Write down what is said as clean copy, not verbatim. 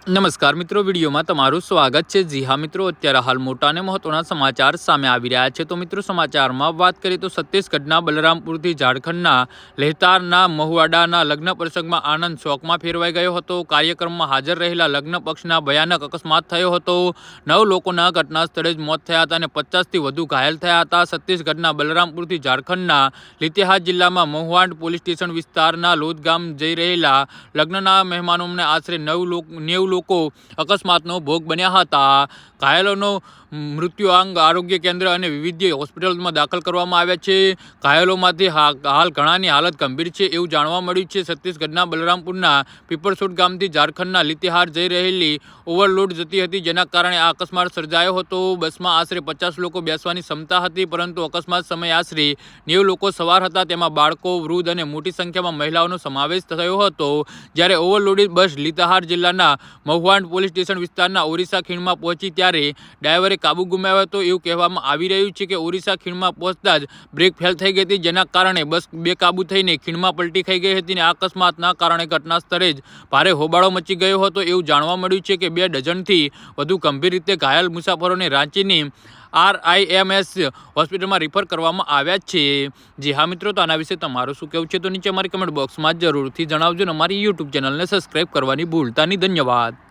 નમસ્કાર મિત્રો, વિડીયોમાં તમારું સ્વાગત છે। જી હા મિત્રો, અત્યારે હાલ મોટા અને મહત્વના સમાચાર સામે આવી રહ્યા છે। તો મિત્રો, સમાચારમાં વાત કરીએ તો છત્તીસગઢના બલરામપુરથી ઝારખંડના લેહતારના મહુવાડાના લગ્ન પ્રસંગમાં આનંદ શોકમાં ફેરવાઈ ગયો હતો। કાર્યક્રમમાં હાજર રહેલા લગ્ન પક્ષના ભયાનક અકસ્માત થયો હતો। 9 લોકોના ઘટના સ્થળે જ મોત થયા હતા અને 50થી વધુ ઘાયલ થયા હતા। છત્તીસગઢના બલરામપુરથી ઝારખંડના લાતેહાર જિલ્લામાં મહુવાડ પોલીસ સ્ટેશન વિસ્તારના લોધ ગામ જઈ રહેલા લગ્નના મહેમાનોને આશરે 90 લોકો અકસ્માતનો ભોગ બન્યા હતા। ઘાયલોનો મૃત્યુઆંક આરોગ્ય કેન્દ્ર અને વિવિધ હોસ્પિટલમાં દાખલ કરવામાં આવ્યા છે। ઘાયલોમાંથી હાલ ઘણાની હાલત ગંભીર છે એવું જાણવા મળ્યું છે। છત્તીસગઢના બલરામપુરના પીપળસોડ ગામથી ઝારખંડના લાતેહાર જઈ રહેલી ઓવરલોડ જતી હતી, જેના કારણે આ અકસ્માત સર્જાયો હતો। બસમાં આશરે 50 લોકો બેસવાની ક્ષમતા હતી, પરંતુ અકસ્માત સમયે આશરે 90 લોકો સવાર હતા। તેમાં બાળકો, વૃદ્ધ અને મોટી સંખ્યામાં મહિલાઓનો સમાવેશ થયો હતો। જ્યારે ઓવરલોડિત બસ લાતેહાર જિલ્લાના મહુવાડ પોલીસ સ્ટેશન વિસ્તારના ઓરિસ્સા ખીણમાં પહોંચી ત્યારે ડ્રાઈવરે કાબુ ગુમાવ્યો હતો એવું કહેવામાં આવી રહ્યું છે કે ઓરિસ્સા ખીણમાં પહોંચતા જ બ્રેક ફેલ થઈ ગઈ હતી, જેના કારણે બસ બેકાબૂ થઈને ખીણમાં પલટી ખાઈ ગઈ હતી અને આ અકસ્માતના કારણે ઘટના સ્થળે જ ભારે હોબાળો મચી ગયો હતો એવું જાણવા મળ્યું છે કે 2 ડઝનથી વધુ ગંભીર રીતે ઘાયલ મુસાફરોને રાંચીની RIMS હોસ્પિટલમાં રિફર કરવામાં આવ્યા છે। જી હા મિત્રો, તો આના વિશે તમારું શું કહેવું છે તો નીચે અમારી કમેન્ટ બોક્સમાં જરૂરથી જણાવજો અને અમારી YouTube ચેનલને સબસ્ક્રાઈબ કરવાની ભૂલતા નહીં। ધન્યવાદ।